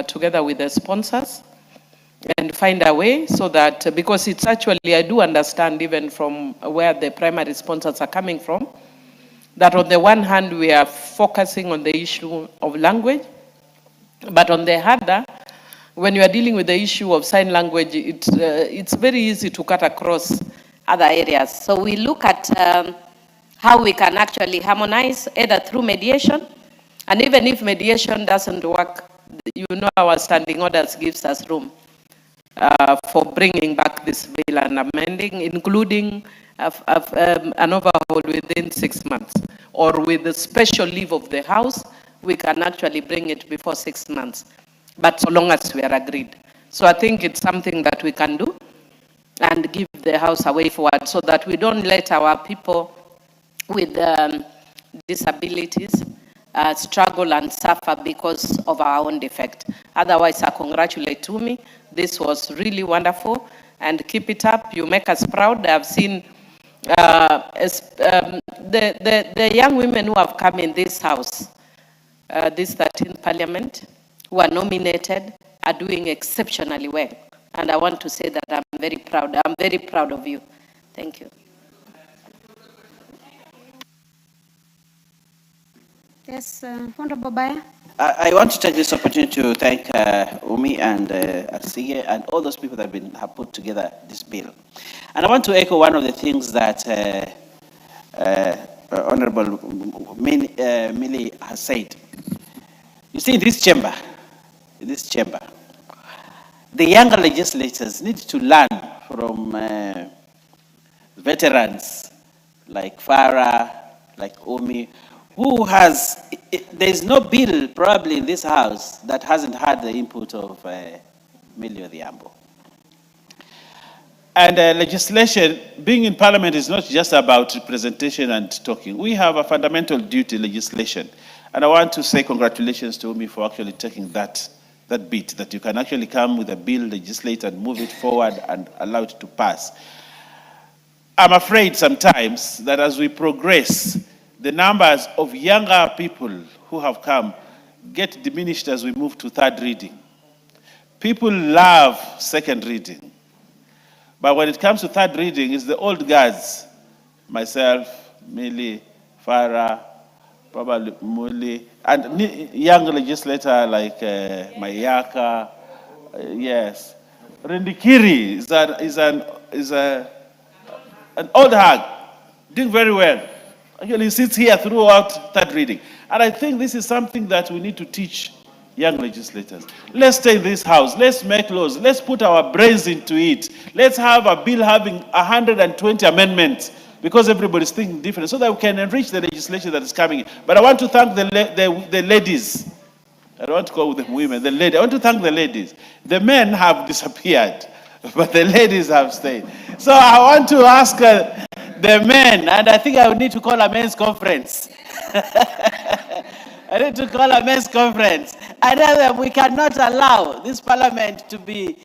together with the sponsors and find a way so that, because it's actually, I do understand even from where the primary sponsors are coming from, that on the one hand we are focusing on the issue of language, but on the other, when you are dealing with the issue of sign language, it's very easy to cut across other areas. So we look at how we can actually harmonize either through mediation, and even if mediation doesn't work, you know, our standing orders gives us room for bringing back this bill and amending, including an overhaul within 6 months, or with the special leave of the House, we can actually bring it before 6 months, but so long as we are agreed. So I think it's something that we can do and give the House a way forward so that we don't let our people with disabilities struggle and suffer because of our own defect. Otherwise, I congratulate Tumi. This was really wonderful, and keep it up. You make us proud. I've seen the young women who have come in this House, this 13th Parliament, who are nominated, are doing exceptionally well. And I want to say that I'm very proud. I'm very proud of you. Thank you. Yes, Honorable Baya. I want to take this opportunity to thank Umi and Arsiye and all those people that have put together this bill. And I want to echo one of the things that Honorable Millie has said. You see, in this chamber, the younger legislators need to learn from veterans like Farah, like Umi, who has, there is no bill probably in this House that hasn't had the input of Millie Odhiambo. And legislation, being in Parliament is not just about representation and talking. We have a fundamental duty, legislation. And I want to say congratulations to Umi for actually taking that bit, that you can actually come with a bill, legislate, and move it forward and allow it to pass. I'm afraid sometimes that as we progress, the numbers of younger people who have come get diminished as we move to third reading. People love second reading. But when it comes to third reading, it's the old guards, myself, Millie, Farah, probably Muli, and young legislator like Mayaka, yes. Rindikiri is an old hag, doing very well. Actually, he sits here throughout third reading. And I think this is something that we need to teach young legislators. Let's stay in this House. Let's make laws. Let's put our brains into it. Let's have a bill having 120 amendments because everybody's thinking different so that we can enrich the legislation that is coming in. But I want to thank the ladies. I don't want to call them women, the ladies. I want to thank the ladies. The men have disappeared, but the ladies have stayed. So I want to ask the men, and I think I would need to call a men's conference. I need to call a men's conference. I know that we cannot allow this parliament to be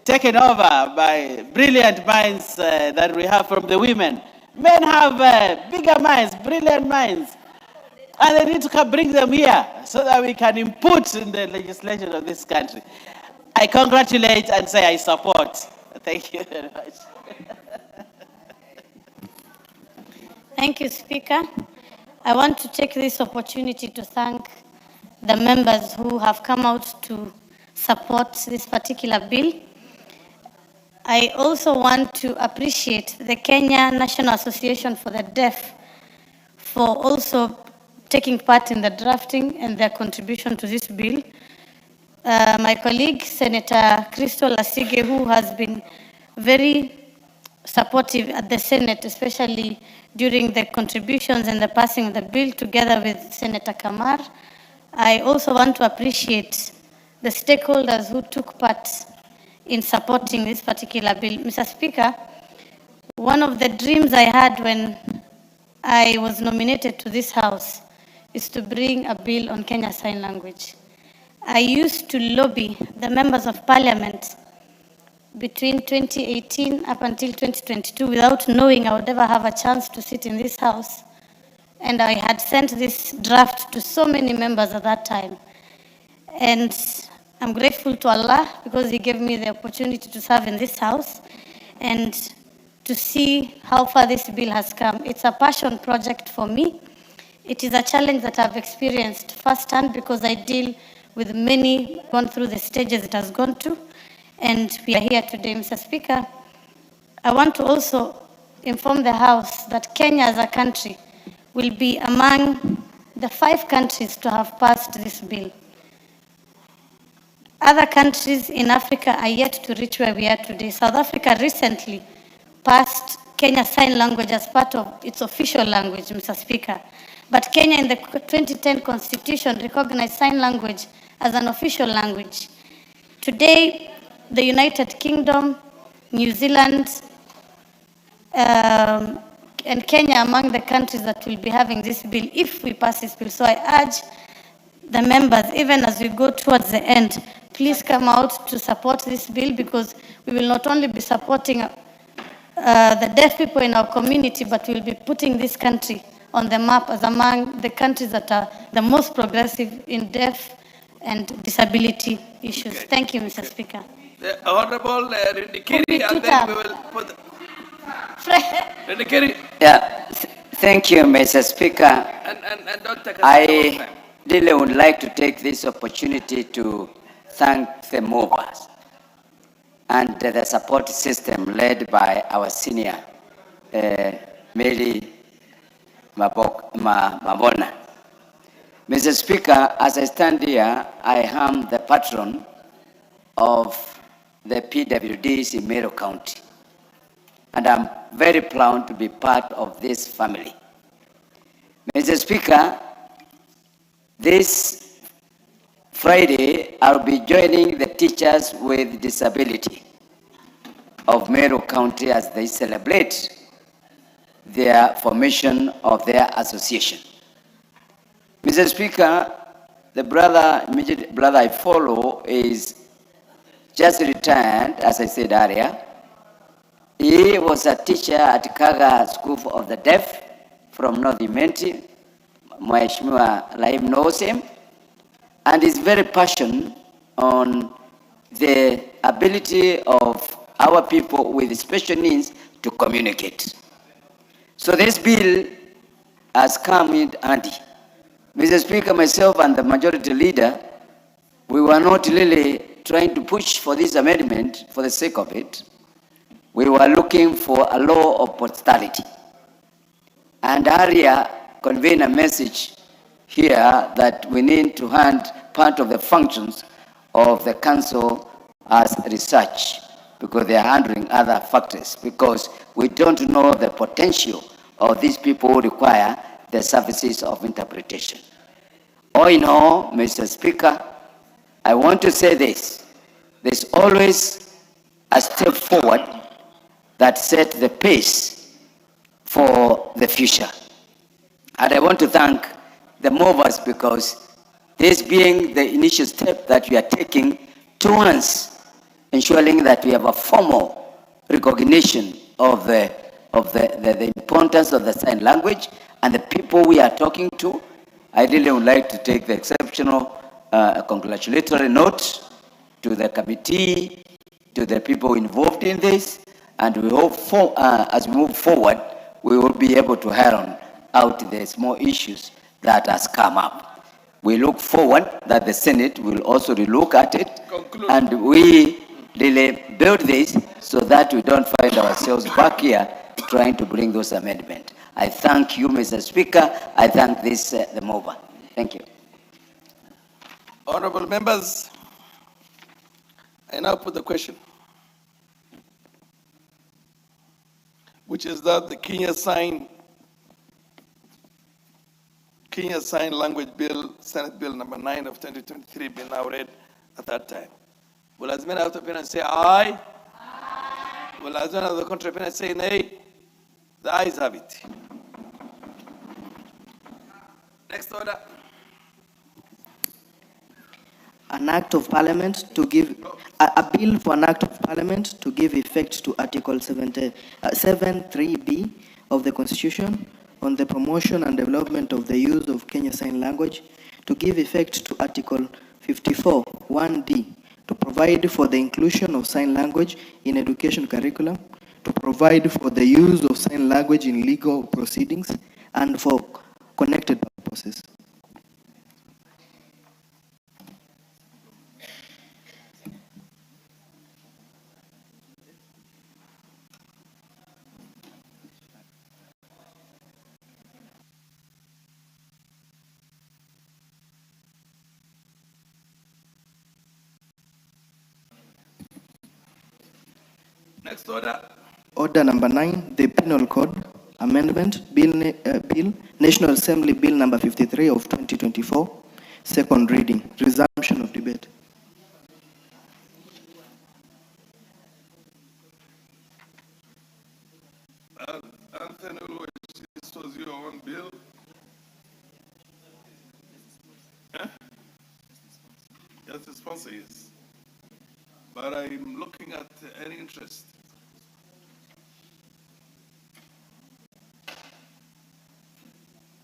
taken over by brilliant minds that we have from the women. Men have bigger minds, brilliant minds. And they need to bring them here so that we can input in the legislation of this country. I congratulate and say I support. Thank you very much. Thank you, Speaker. I want to take this opportunity to thank the members who have come out to support this particular bill. I also want to appreciate the Kenya National Association for the Deaf for also taking part in the drafting and their contribution to this bill. My colleague, Senator Crystal Asige, who has been very supportive at the Senate, especially during the contributions and the passing of the bill, together with Senator Kamar. I also want to appreciate the stakeholders who took part in supporting this particular bill. Mr. Speaker, one of the dreams I had when I was nominated to this House is to bring a bill on Kenya Sign Language. I used to lobby the members of Parliament between 2018 up until 2022 without knowing I would ever have a chance to sit in this House. And I had sent this draft to so many members at that time. And I'm grateful to Allah because He gave me the opportunity to serve in this house and to see how far this bill has come. It's a passion project for me. It is a challenge that I've experienced firsthand because I deal with many, gone through the stages it has gone to, and we are here today, Mr. Speaker. I want to also inform the House that Kenya as a country will be among the 5 countries to have passed this bill. Other countries in Africa are yet to reach where we are today. South Africa recently passed Kenya Sign Language as part of its official language, Mr. Speaker. But Kenya in the 2010 Constitution recognized Sign Language as an official language. Today, the United Kingdom, New Zealand, and Kenya are among the countries that will be having this bill if we pass this bill. So I urge the members, even as we go towards the end, please come out to support this bill because we will not only be supporting the deaf people in our community, but we'll be putting this country on the map as among the countries that are the most progressive in deaf and disability issues. Okay. Thank you, Mr. Speaker. The Honorable Rindikiri, and then we will put Rindikiri. Yeah, thank you, Mr. Speaker. And don't take us I really would like to take this opportunity to thank the movers and the support system led by our senior, Mary Mabona. Mr. Speaker, as I stand here, I am the patron of the PWDs in Meru County, and I'm very proud to be part of this family. Mr. Speaker, this Friday, I'll be joining the teachers with disability of Meru County as they celebrate their formation of their association. Mr. Speaker, the immediate brother I follow is just retired, as I said earlier. He was a teacher at Kaga School of the Deaf from North Imenti. Mheshimiwa Laim knows him, and is very passionate on the ability of our people with special needs to communicate. So this bill has come in handy. Mr. Speaker, myself and the majority leader, we were not really trying to push for this amendment for the sake of it. We were looking for a law of posterity. And earlier conveyed a message here that we need to hand part of the functions of the council as research because they are handling other factors, because we don't know the potential of these people who require the services of interpretation. All in all, Mr. Speaker, I want to say this. There's always a step forward that sets the pace for the future. And I want to thank the movers because this being the initial step that we are taking towards ensuring that we have a formal recognition of the importance of the sign language and the people we are talking to. I really would like to take the exceptional congratulatory note to the committee, to the people involved in this, and we hope as we move forward, we will be able to iron out the small issues that has come up. We look forward that the Senate will also relook at it. Conclude. And we really build this so that we don't find ourselves back here trying to bring those amendments. I thank you, Mr. Speaker. I thank the mover. Thank you. Honorable members, I now put the question, which is that the Kenya Sign Language Bill, Senate Bill number 9 of 2023, be now read at that time. Will as many of the opinion say aye? Aye. Will as many of the contrary opinion say nay? The ayes have it. Next order. An act of parliament to give a bill for an act of parliament to give effect to Article 7.3b of the Constitution on the promotion and development of the use of Kenya Sign Language, to give effect to Article 54, 1D, to provide for the inclusion of sign language in education curriculum, to provide for the use of sign language in legal proceedings, and for connected purposes. Next order. Order number 9, the Penal Code Amendment, Bill, National Assembly Bill number 53 of 2024, second reading, resumption of debate. Anthony, this was your own bill. Huh? Yes, the sponsor is. But I'm looking at any interest.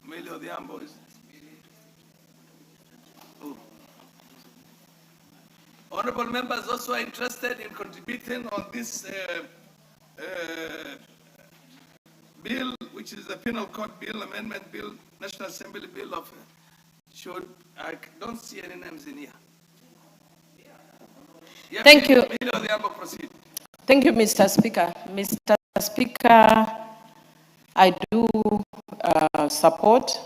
Emilio Diambo is. Oh. Honorable members also are interested in contributing on this bill, which is the Penal Code Bill, Amendment Bill, National Assembly Bill of. I don't see any names in here. Yeah, Thank you. Emilio Diambo, proceed. Thank you, Mr. Speaker. Mr. Speaker, I do support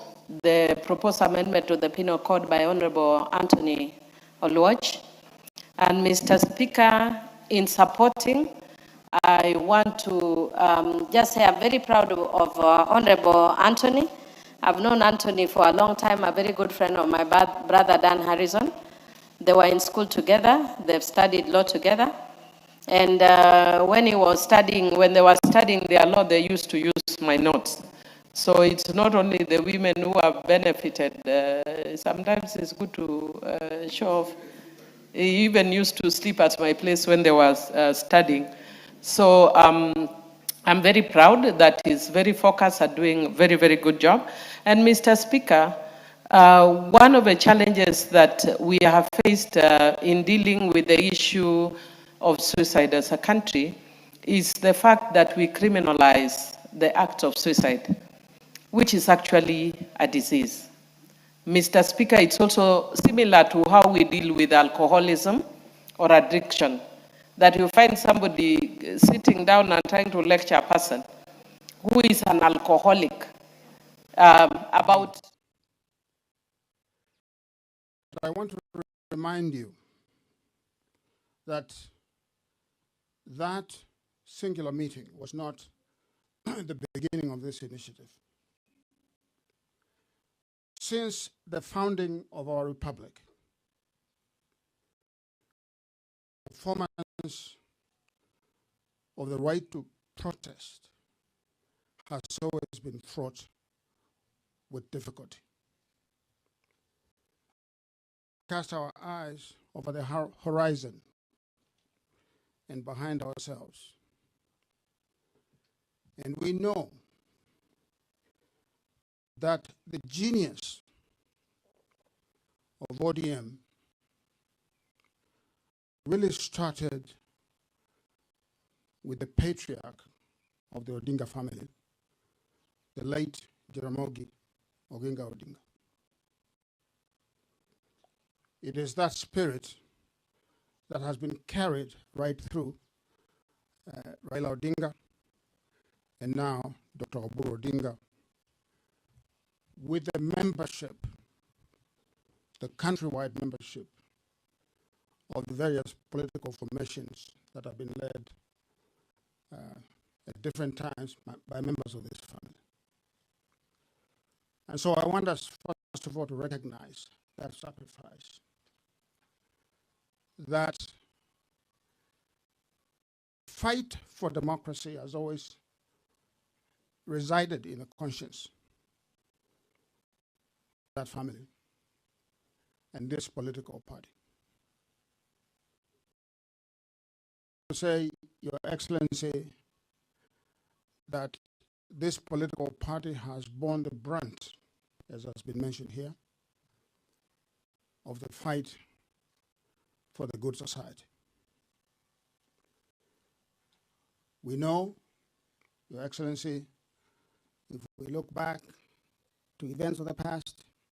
the proposed amendment to the Penal Code by Honorable Anthony Oluoch. And Mr. Speaker, in supporting, I want to just say I'm very proud of Honorable Anthony. I've known Anthony for a long time, a very good friend of my brother Dan Harrison. They were in school together, they've studied law together. And when they were studying their law, they used to use my notes. So it's not only the women who have benefited. Sometimes it's good to show off. He even used to sleep at my place when they were studying. So I'm very proud that he's very focused at doing a very, very good job. And Mr. Speaker, one of the challenges that we have faced in dealing with the issue of suicide as a country is the fact that we criminalize the act of suicide, which is actually a disease. Mr. Speaker, it's also similar to how we deal with alcoholism or addiction, that you find somebody sitting down and trying to lecture a person who is an alcoholic about. I want to remind you that that singular meeting was not the beginning of this initiative. Since the founding of our republic, the performance of the right to protest has always been fraught with difficulty. Cast our eyes over the horizon and behind ourselves, and we know that the genius of ODM really started with the patriarch of the Odinga family, the late Jaramogi Oginga Odinga. It is that spirit that has been carried right through Raila Odinga and now Dr. Oburu Odinga, with the membership, the countrywide membership of the various political formations that have been led at different times by members of this family. And so I want us, first of all, to recognize that sacrifice, that fight for democracy has always resided in a conscience of that family and this political party. To say, Your Excellency, that this political party has borne the brunt, as has been mentioned here, of the fight for the good society. We know, Your Excellency, if we look back to events of the past,